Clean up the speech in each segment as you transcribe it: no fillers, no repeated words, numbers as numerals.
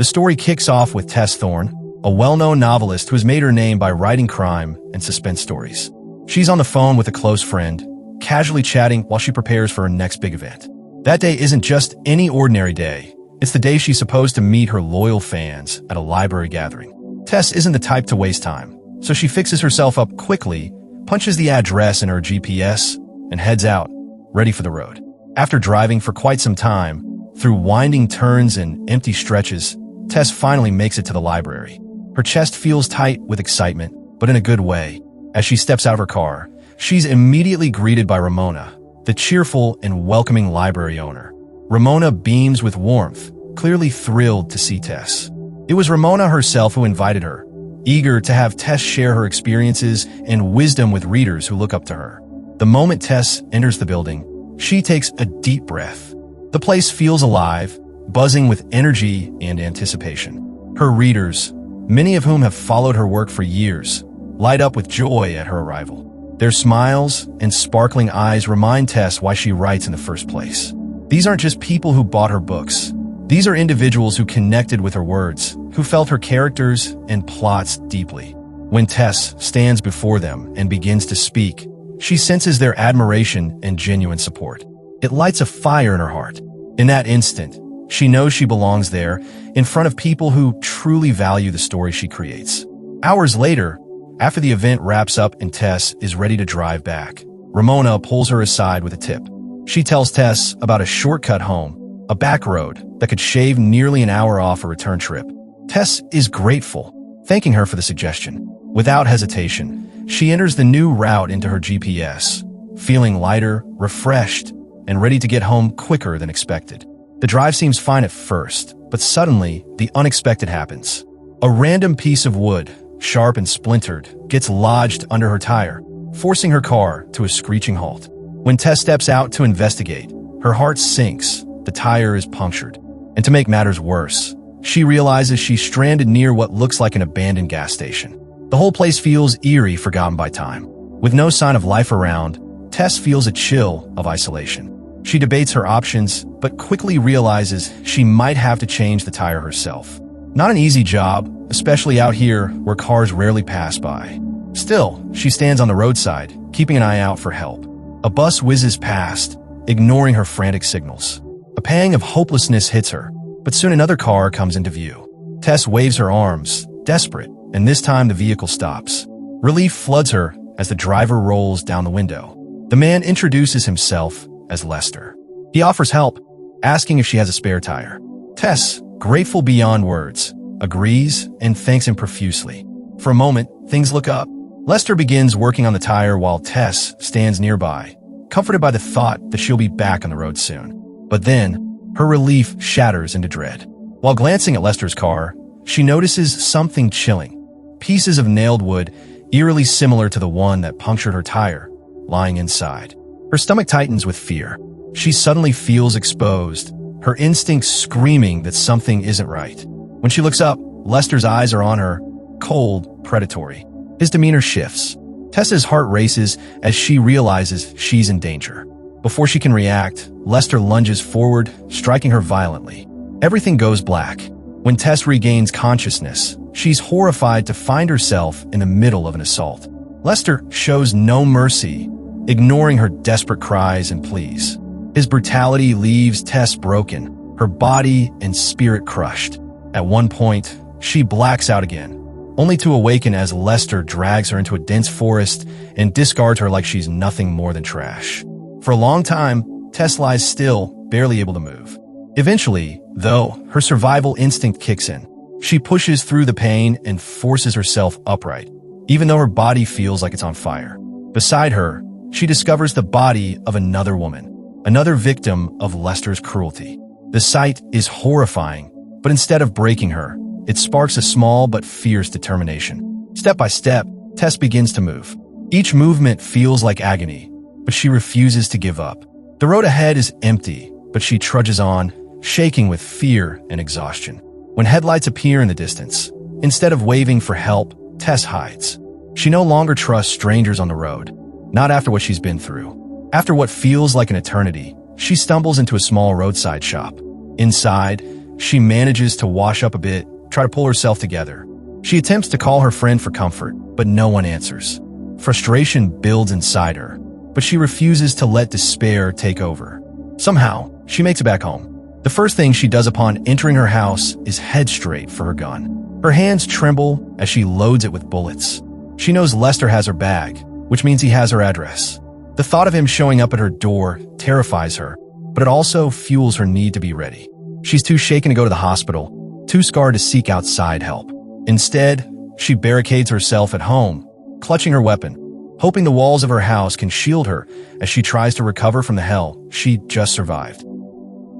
The story kicks off with Tess Thorne, a well-known novelist who has made her name by writing crime and suspense stories. She's on the phone with a close friend, casually chatting while she prepares for her next big event. That day isn't just any ordinary day. It's the day she's supposed to meet her loyal fans at a library gathering. Tess isn't the type to waste time, so she fixes herself up quickly, punches the address in her GPS, and heads out, ready for the road. After driving for quite some time, through winding turns and empty stretches, Tess finally makes it to the library. Her chest feels tight with excitement, but in a good way. As she steps out of her car, she's immediately greeted by Ramona, the cheerful and welcoming library owner. Ramona beams with warmth, clearly thrilled to see Tess. It was Ramona herself who invited her, eager to have Tess share her experiences and wisdom with readers who look up to her. The moment Tess enters the building, she takes a deep breath. The place feels alive, buzzing with energy and anticipation. Her readers, many of whom have followed her work for years, light up with joy at her arrival. Their smiles and sparkling eyes remind Tess why she writes in the first place. These aren't just people who bought her books. These are individuals who connected with her words, who felt her characters and plots deeply. When Tess stands before them and begins to speak, she senses their admiration and genuine support. It lights a fire in her heart. In that instant, she knows she belongs there, in front of people who truly value the story she creates. Hours later, after the event wraps up and Tess is ready to drive back, Ramona pulls her aside with a tip. She tells Tess about a shortcut home, a back road that could shave nearly an hour off a return trip. Tess is grateful, thanking her for the suggestion. Without hesitation, she enters the new route into her GPS, feeling lighter, refreshed, and ready to get home quicker than expected. The drive seems fine at first, but suddenly, the unexpected happens. A random piece of wood, sharp and splintered, gets lodged under her tire, forcing her car to a screeching halt. When Tess steps out to investigate, her heart sinks. The tire is punctured. And to make matters worse, she realizes she's stranded near what looks like an abandoned gas station. The whole place feels eerie, forgotten by time. With no sign of life around, Tess feels a chill of isolation. She debates her options, but quickly realizes she might have to change the tire herself. Not an easy job, especially out here where cars rarely pass by. Still, she stands on the roadside, keeping an eye out for help. A bus whizzes past, ignoring her frantic signals. A pang of hopelessness hits her, but soon another car comes into view. Tess waves her arms, desperate, and this time the vehicle stops. Relief floods her as the driver rolls down the window. The man introduces himself as Lester. He offers help, asking if she has a spare tire. Tess, grateful beyond words, agrees and thanks him profusely. For a moment, things look up. Lester begins working on the tire while Tess stands nearby, comforted by the thought that she'll be back on the road soon. But then, her relief shatters into dread. While glancing at Lester's car, she notices something chilling. Pieces of nailed wood, eerily similar to the one that punctured her tire, lying inside. Her stomach tightens with fear. She suddenly feels exposed, her instincts screaming that something isn't right. When she looks up, Lester's eyes are on her, cold, predatory. His demeanor shifts. Tessa's heart races as she realizes she's in danger. Before she can react, Lester lunges forward, striking her violently. Everything goes black. When Tess regains consciousness, she's horrified to find herself in the middle of an assault. Lester shows no mercy, ignoring her desperate cries and pleas. His brutality leaves Tess broken, her body and spirit crushed. At one point, she blacks out again, only to awaken as Lester drags her into a dense forest and discards her like she's nothing more than trash. For a long time, Tess lies still, barely able to move. Eventually, though, her survival instinct kicks in. She pushes through the pain and forces herself upright, even though her body feels like it's on fire. Beside her, she discovers the body of another woman, another victim of Lester's cruelty. The sight is horrifying, but instead of breaking her, it sparks a small but fierce determination. Step by step, Tess begins to move. Each movement feels like agony, but she refuses to give up. The road ahead is empty, but she trudges on, shaking with fear and exhaustion. When headlights appear in the distance, instead of waving for help, Tess hides. She no longer trusts strangers on the road, not after what she's been through. After what feels like an eternity, she stumbles into a small roadside shop. Inside, She manages to wash up a bit, try to pull herself together. She attempts to call her friend for comfort, but no one answers. Frustration builds inside her, but she refuses to let despair take over. Somehow, she makes it back home. The first thing she does upon entering her house is head straight for her gun. Her hands tremble as she loads it with bullets. She knows Lester has her bag, which means he has her address. The thought of him showing up at her door terrifies her, but it also fuels her need to be ready. She's too shaken to go to the hospital, too scarred to seek outside help. Instead, she barricades herself at home, clutching her weapon, hoping the walls of her house can shield her as she tries to recover from the hell she just survived.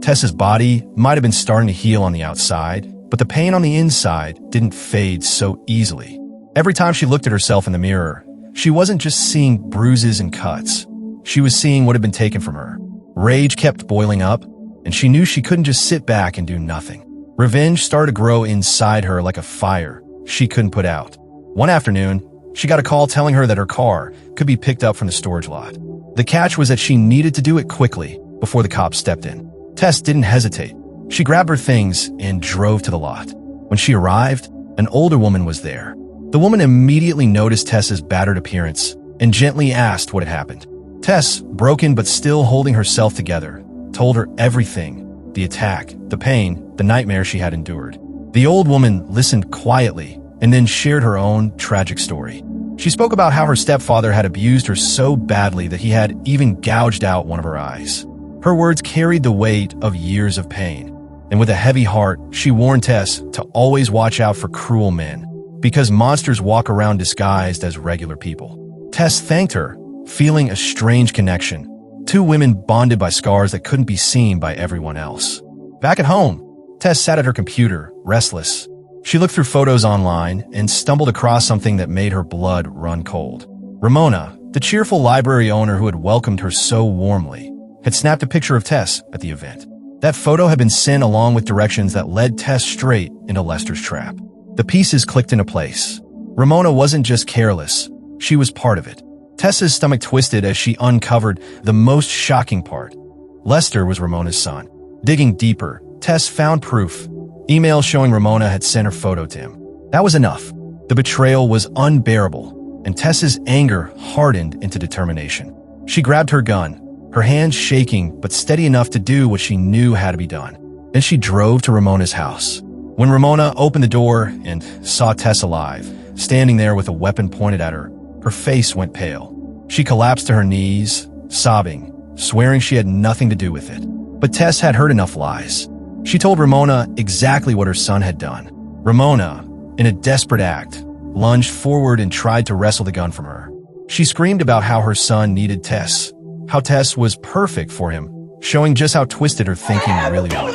Tess's body might have been starting to heal on the outside, but the pain on the inside didn't fade so easily. Every time she looked at herself in the mirror, she wasn't just seeing bruises and cuts. She was seeing what had been taken from her. Rage kept boiling up, and she knew she couldn't just sit back and do nothing. Revenge started to grow inside her like a fire she couldn't put out. One afternoon, she got a call telling her that her car could be picked up from the storage lot. The catch was that she needed to do it quickly before the cops stepped in. Tess didn't hesitate. She grabbed her things and drove to the lot. When she arrived, an older woman was there. The woman immediately noticed Tess's battered appearance and gently asked what had happened. Tess, broken but still holding herself together, told her everything: the attack, the pain, the nightmare she had endured. The old woman listened quietly and then shared her own tragic story. She spoke about how her stepfather had abused her so badly that he had even gouged out one of her eyes. Her words carried the weight of years of pain, and with a heavy heart, she warned Tess to always watch out for cruel men, because monsters walk around disguised as regular people. Tess thanked her, feeling a strange connection. Two women bonded by scars that couldn't be seen by everyone else. Back at home, Tess sat at her computer, restless. She looked through photos online and stumbled across something that made her blood run cold. Ramona, the cheerful library owner who had welcomed her so warmly, had snapped a picture of Tess at the event. That photo had been sent along with directions that led Tess straight into Lester's trap. The pieces clicked into place. Ramona wasn't just careless, she was part of it. Tess's stomach twisted as she uncovered the most shocking part. Lester was Ramona's son. Digging deeper, Tess found proof. Emails showing Ramona had sent her photo to him. That was enough. The betrayal was unbearable, and Tess's anger hardened into determination. She grabbed her gun, her hands shaking but steady enough to do what she knew had to be done. Then she drove to Ramona's house. When Ramona opened the door and saw Tess alive, standing there with a weapon pointed at her, her face went pale. She collapsed to her knees, sobbing, swearing she had nothing to do with it. But Tess had heard enough lies. She told Ramona exactly what her son had done. Ramona, in a desperate act, lunged forward and tried to wrestle the gun from her. She screamed about how her son needed Tess, how Tess was perfect for him, showing just how twisted her thinking really was.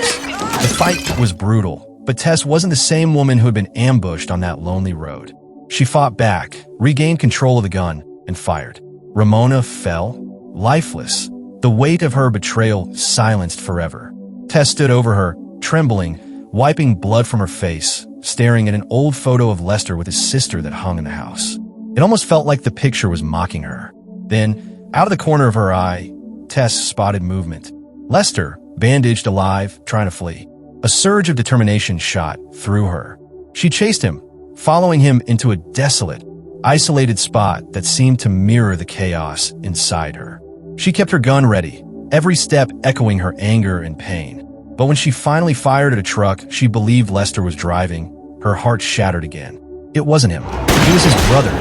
The fight was brutal, but Tess wasn't the same woman who had been ambushed on that lonely road. She fought back, regained control of the gun, and fired. Ramona fell, lifeless, the weight of her betrayal silenced forever. Tess stood over her, trembling, wiping blood from her face, staring at an old photo of Lester with his sister that hung in the house. It almost felt like the picture was mocking her. Then, out of the corner of her eye, Tess spotted movement. Lester, bandaged alive, trying to flee. A surge of determination shot through her. She chased him, following him into a desolate, isolated spot that seemed to mirror the chaos inside her. She kept her gun ready, every step echoing her anger and pain. But when she finally fired at a truck she believed Lester was driving, her heart shattered again. It wasn't him. He was his brother,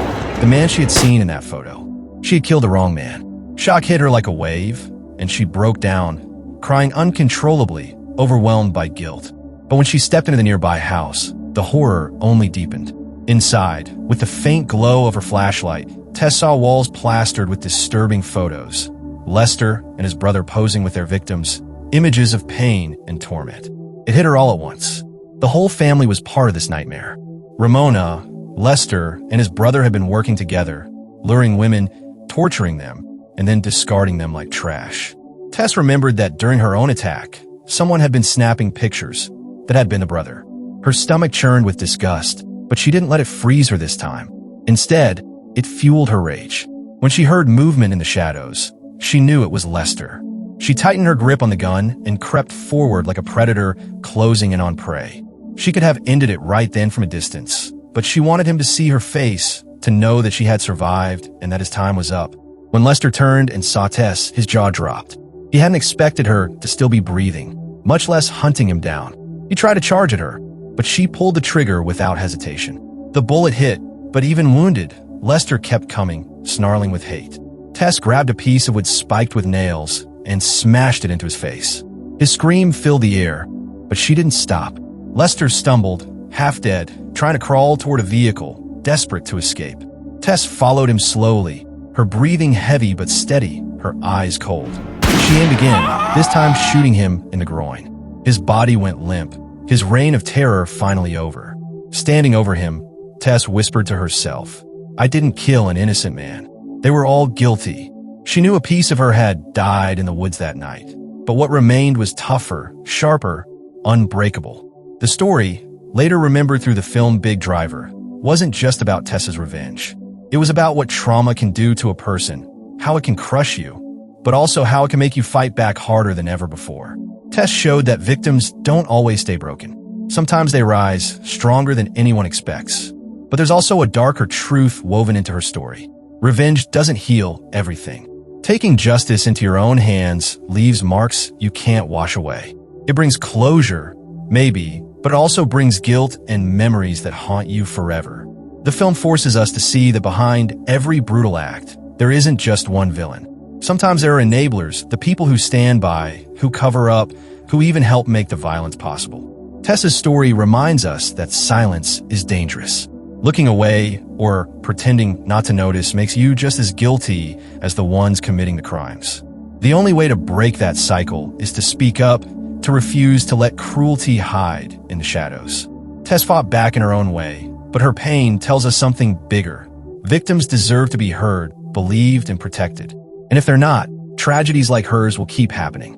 the man she had seen in that photo. She had killed the wrong man. Shock hit her like a wave, and she broke down, crying uncontrollably, overwhelmed by guilt. But when she stepped into the nearby house, the horror only deepened. Inside, with the faint glow of her flashlight, Tess saw walls plastered with disturbing photos. Lester and his brother posing with their victims, images of pain and torment. It hit her all at once. The whole family was part of this nightmare. Ramona, Lester, and his brother had been working together, luring women, torturing them, and then discarding them like trash. Tess remembered that during her own attack, someone had been snapping pictures that had been the brother. Her stomach churned with disgust, but she didn't let it freeze her this time. Instead, it fueled her rage. When she heard movement in the shadows, she knew it was Lester. She tightened her grip on the gun and crept forward like a predator closing in on prey. She could have ended it right then from a distance, but she wanted him to see her face, to know that she had survived and that his time was up. When Lester turned and saw Tess, his jaw dropped. He hadn't expected her to still be breathing, much less hunting him down. He tried to charge at her, but she pulled the trigger without hesitation. The bullet hit, but even wounded, Lester kept coming, snarling with hate. Tess grabbed a piece of wood spiked with nails and smashed it into his face. His scream filled the air, but she didn't stop. Lester stumbled, half dead, trying to crawl toward a vehicle, desperate to escape. Tess followed him slowly, her breathing heavy but steady, her eyes cold. She aimed again, this time shooting him in the groin. His body went limp, his reign of terror finally over. Standing over him, Tess whispered to herself, "I didn't kill an innocent man. They were all guilty." She knew a piece of her had died in the woods that night, but what remained was tougher, sharper, unbreakable. The story, later remembered through the film Big Driver, wasn't just about Tess's revenge. It was about what trauma can do to a person, how it can crush you, but also how it can make you fight back harder than ever before. Tess showed that victims don't always stay broken. Sometimes they rise, stronger than anyone expects. But there's also a darker truth woven into her story. Revenge doesn't heal everything. Taking justice into your own hands leaves marks you can't wash away. It brings closure, maybe, but it also brings guilt and memories that haunt you forever. The film forces us to see that behind every brutal act, there isn't just one villain. Sometimes there are enablers, the people who stand by, who cover up, who even help make the violence possible. Tess's story reminds us that silence is dangerous. Looking away or pretending not to notice makes you just as guilty as the ones committing the crimes. The only way to break that cycle is to speak up, to refuse to let cruelty hide in the shadows. Tess fought back in her own way, but her pain tells us something bigger. Victims deserve to be heard, believed, and protected. And if they're not, tragedies like hers will keep happening.